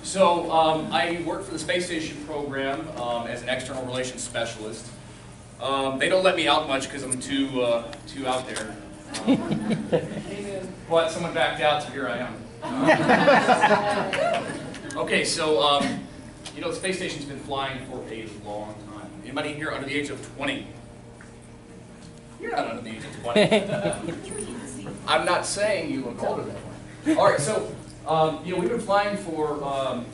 So I work for the space station program as an external relations specialist. They don't let me out much because I'm too out there. But someone backed out, so here I am. Okay, so you know, the space station's been flying for a long time. Anybody here under the age of 20? You're not under the age of 20. I'm not saying you look older that way. All right, so you know, we've been flying for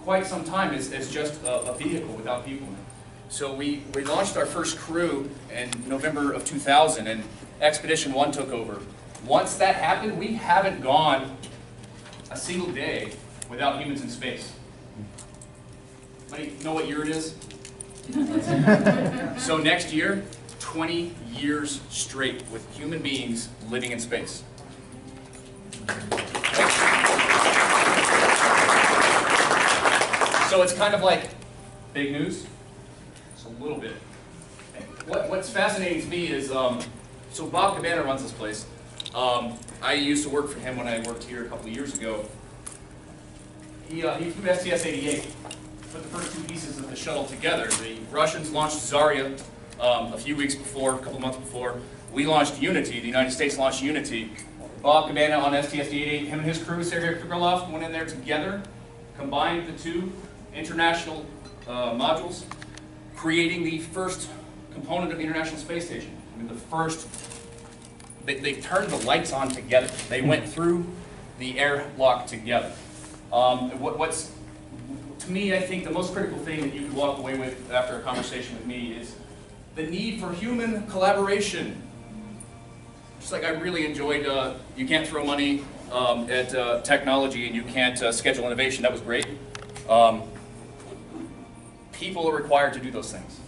quite some time as just a vehicle without people in it. So we launched our first crew in November of 2000, and Expedition 1 took over. Once that happened, we haven't gone a single day without humans in space. Anybody know what year it is? So next year, 20 years straight with human beings living in space. So it's kind of like big news. It's a little bit. What's fascinating to me is, so Bob Cabana runs this place. I used to work for him when I worked here a couple of years ago. He flew STS-88, put the first two pieces of the shuttle together. The Russians launched Zarya a few weeks before, a couple of months before. We launched Unity, the United States launched Unity. Bob Cabana on STS-88, him and his crew, Sergei Krikalev, went in there together, combined the two international modules, creating the first component of the International Space Station. I mean, the first, they turned the lights on together. They went through the airlock together. What's, to me, I think the most critical thing that you could walk away with after a conversation with me is the need for human collaboration. Just like I really enjoyed, you can't throw money at technology and you can't schedule innovation. That was great. People are required to do those things.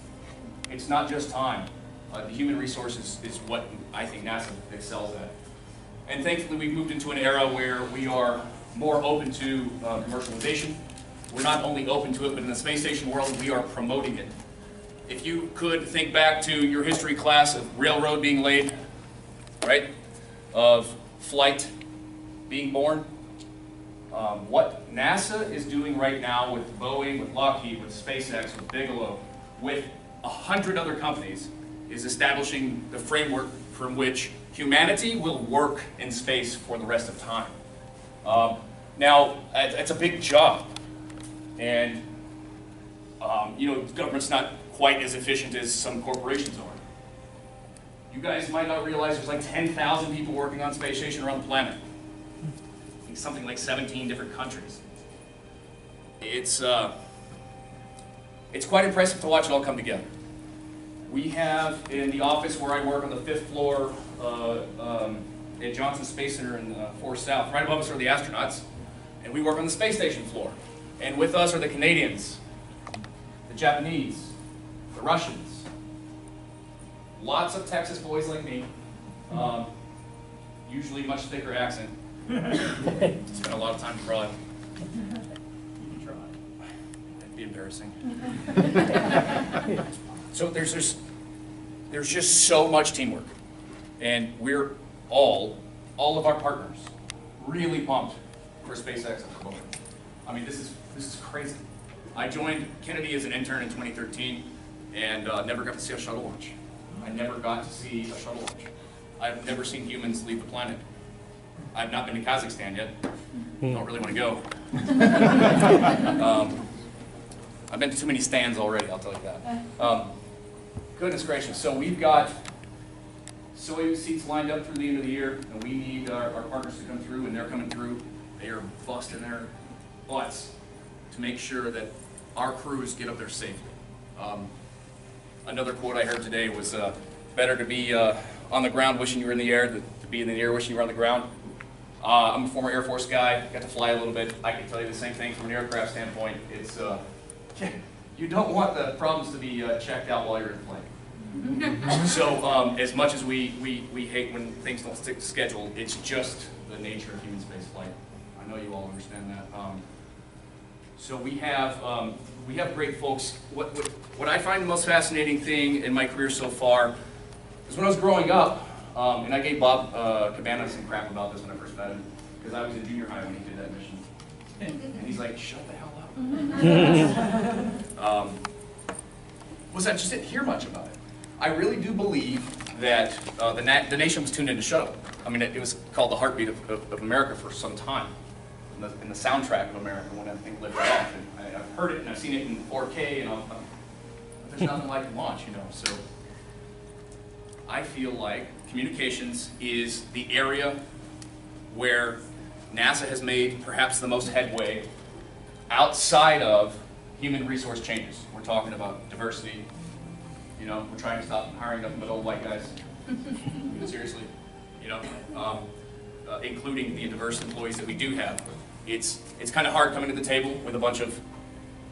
It's not just time. The human resources is what I think NASA excels at. And thankfully we've moved into an era where we are more open to commercialization. We're not only open to it, but in the space station world we are promoting it. If you could think back to your history class of railroad being laid, right? Of flight being born. What NASA is doing right now with Boeing, with Lockheed, with SpaceX, with Bigelow, with 100 other companies, is establishing the framework from which humanity will work in space for the rest of time. Now, it's a big job, and you know, the government's not quite as efficient as some corporations are. You guys might not realize there's like 10,000 people working on space station around the planet. I think something like 17 different countries. It's quite impressive to watch it all come together. We have in the office where I work on the 5th floor at Johnson Space Center in 4 South. Right above us are the astronauts, and we work on the space station floor. And with us are the Canadians, the Japanese, the Russians. Lots of Texas boys like me, usually much thicker accent. Spent a lot of time abroad. You can try. That'd be embarrassing. So there's just so much teamwork, and we're all of our partners, really pumped for SpaceX at the moment. I mean, this is crazy. I joined Kennedy as an intern in 2013, and never got to see a shuttle launch. I never got to see a shuttle launch. I've never seen humans leave the planet. I've not been to Kazakhstan yet. Don't really want to go. I've been to too many stands already, I'll tell you that. Goodness gracious, so we've got Soyuz seats lined up through the end of the year, and we need our partners to come through, and they're coming through. They are busting their butts to make sure that our crews get up there safely. Another quote I heard today was, better to be on the ground wishing you were in the air than to be in the air wishing you were on the ground. I'm a former Air Force guy, got to fly a little bit. I can tell you the same thing from an aircraft standpoint. It's, you don't want the problems to be checked out while you're in flight. So as much as we hate when things don't stick to schedule, it's just the nature of human space flight. I know you all understand that. So we have great folks. What I find the most fascinating thing in my career so far is when I was growing up, and I gave Bob Cabana some crap about this when I first met him, because I was in junior high when he did that mission. And he's like, shut the hell up. Was that just didn't hear much about it. I really do believe that the nation was tuned into Shut Up. I mean, it was called the heartbeat of America for some time. In the soundtrack of America when that thing lifted off. And I've heard it and I've seen it in 4K, and there's nothing like launch, you know. So I feel like communications is the area where NASA has made perhaps the most headway outside of human resource changes. We're talking about diversity. You know, we're trying to stop hiring nothing but old white guys. Seriously, you know, including the diverse employees that we do have. It's kind of hard coming to the table with a bunch of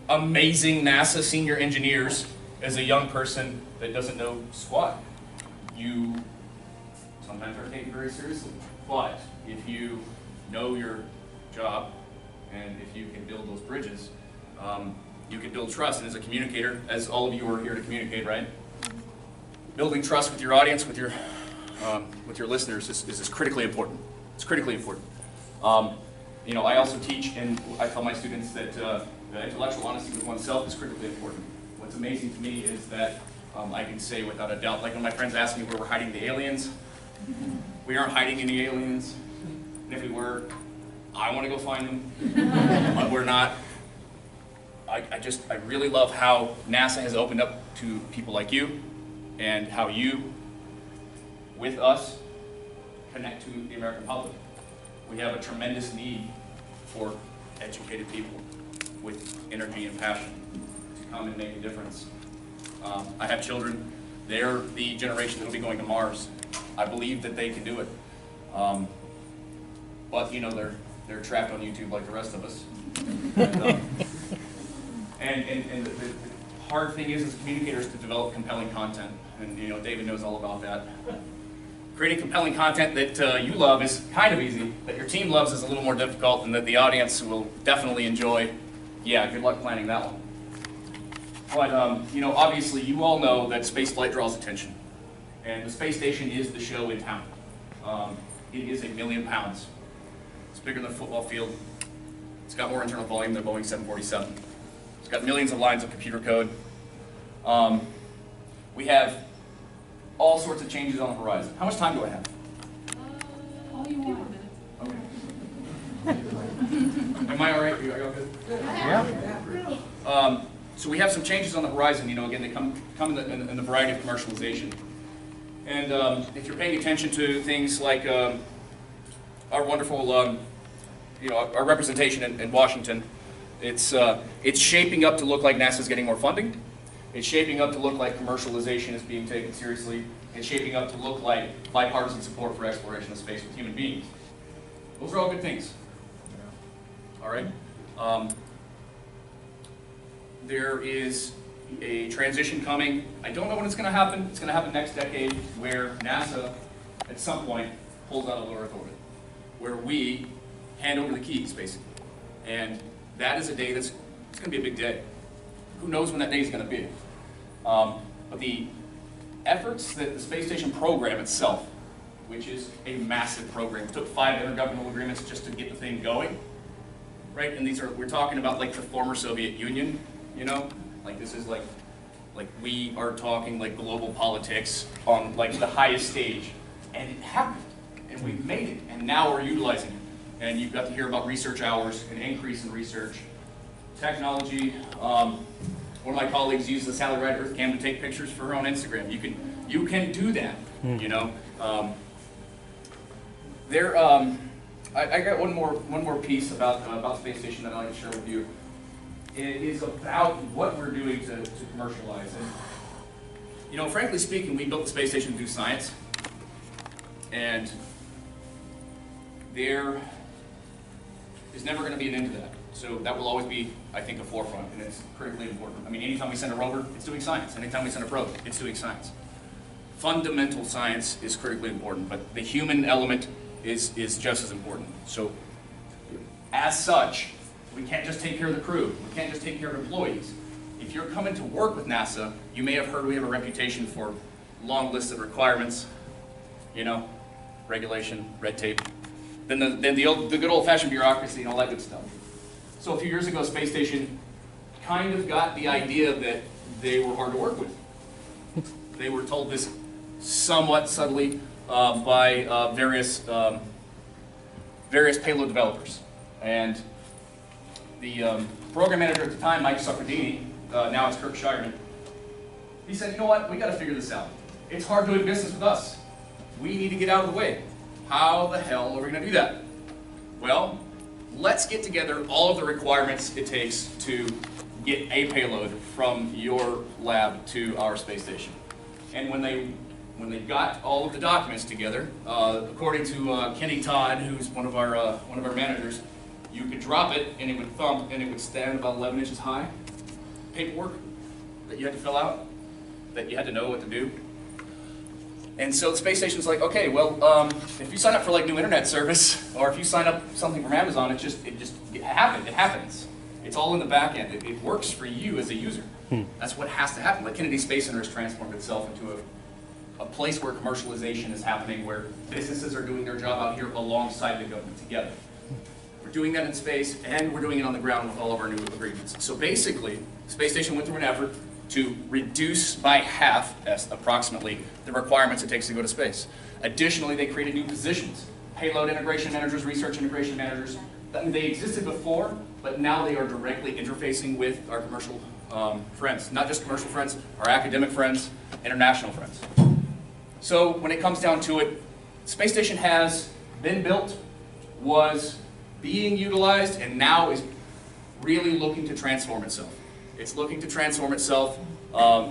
amazing NASA senior engineers as a young person that doesn't know squat. You sometimes are taken very seriously, but if you know your job and if you can build those bridges, you can build trust. And as a communicator, as all of you are here to communicate, right? Building trust with your audience, with your listeners is critically important. It's critically important. You know, I also teach, and I tell my students that intellectual honesty with oneself is critically important. What's amazing to me is that I can say without a doubt, like when my friends ask me where we're hiding the aliens, we aren't hiding any aliens. And if we were, I want to go find them, but we're not. I really love how NASA has opened up to people like you, and how you, with us, connect to the American public. We have a tremendous need for educated people with energy and passion to come and make a difference. I have children. They're the generation that will be going to Mars. I believe that they can do it. But, you know, they're trapped on YouTube like the rest of us. And the hard thing is, as communicators, to develop compelling content. And, you know, David knows all about that. Creating compelling content that you love is kind of easy, that your team loves is a little more difficult, and that the audience will definitely enjoy. Yeah, good luck planning that one. But, you know, obviously you all know that space flight draws attention. And the space station is the show in town. It is 1 million pounds. It's bigger than a football field. It's got more internal volume than a Boeing 747. It's got millions of lines of computer code. We have all sorts of changes on the horizon. How much time do I have? All you want. Okay. Am I all right? Are you all good? Yeah. So we have some changes on the horizon. You know, again, they come in the variety of commercialization. And if you're paying attention to things like our wonderful, you know, our representation in Washington, it's shaping up to look like NASA's getting more funding. It's shaping up to look like commercialization is being taken seriously. It's shaping up to look like bipartisan support for exploration of space with human beings. Those are all good things. All right. There is a transition coming. I don't know when it's going to happen. It's going to happen next decade, where NASA, at some point, pulls out of low Earth orbit, where we hand over the keys, basically. And that is a day it's going to be a big day. Who knows when that day is going to be? But the efforts that the space station program itself, which is a massive program, took 5 intergovernmental agreements just to get the thing going, right? And we're talking about like the former Soviet Union, you know? Like this is like we are talking like global politics on like the highest stage, and it happened, and we've made it, and now we're utilizing it. And you've got to hear about research hours, an increase in research, technology. One of my colleagues used the Sally Ride Earth Cam to take pictures for her on Instagram. You can do that, you know. I got one more piece about the space station that I'd like to share with you. It is about what we're doing to commercialize. And, you know, frankly speaking, we built the space station to do science, and there is never going to be an end to that. So that will always be, I think, a forefront, and it's critically important. I mean, anytime we send a rover, it's doing science. Anytime we send a probe, it's doing science. Fundamental science is critically important, but the human element is just as important. So, as such, we can't just take care of the crew. We can't just take care of employees. If you're coming to work with NASA, you may have heard we have a reputation for long lists of requirements, you know, regulation, red tape, then the good old-fashioned bureaucracy and all that good stuff. So a few years ago, space station kind of got the idea that they were hard to work with. They were told this somewhat subtly by various payload developers. And the program manager at the time, Mike Succardini, now it's Kirk Shireman, he said, you know what, we got to figure this out. It's hard doing business with us. We need to get out of the way. How the hell are we going to do that? Well, let's get together all of the requirements it takes to get a payload from your lab to our space station. And when they got all of the documents together, according to Kenny Todd, who's one of our managers, you could drop it and it would thump and it would stand about 11 inches high. Paperwork that you had to fill out, that you had to know what to do. And so the space station's like, okay, well, if you sign up for like new internet service, or if you sign up something from Amazon, it happens. It's all in the back end. It works for you as a user. That's what has to happen. Like Kennedy Space Center has transformed itself into a place where commercialization is happening, where businesses are doing their job out here alongside the government together. We're doing that in space, and we're doing it on the ground with all of our new agreements. So basically, the space station went through an effort to reduce by half, approximately, the requirements it takes to go to space. Additionally, they created new positions. Payload integration managers, research integration managers. They existed before, but now they are directly interfacing with our commercial friends. Not just commercial friends, our academic friends, international friends. So when it comes down to it, space station has been built, was being utilized, and now is really looking to transform itself. It's looking to transform itself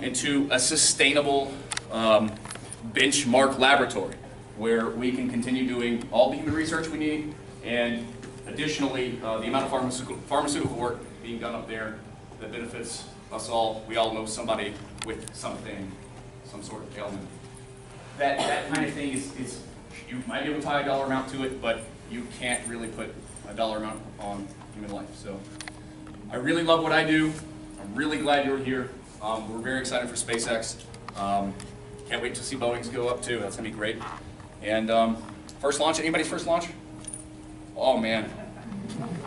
into a sustainable benchmark laboratory where we can continue doing all the human research we need, and additionally, the amount of pharmaceutical work being done up there that benefits us all. We all know somebody with something, some sort of ailment. That kind of thing is, you might be able to tie a dollar amount to it, but you can't really put a dollar amount on human life. So I really love what I do. I'm really glad you're here. We're very excited for SpaceX. Can't wait to see Boeing's go up too. That's gonna be great. And first launch, anybody's first launch? Oh man.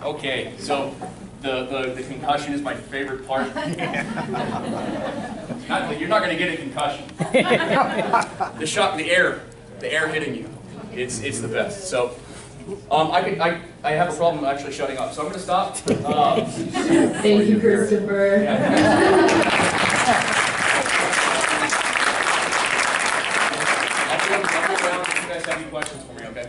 Okay, so the concussion is my favorite part. You're not gonna get a concussion. The shock, the air hitting you. It's the best. So I have a problem actually shutting up, so I'm going to stop. Thank you, Christopher. I'll go around if you guys have any questions for me, okay?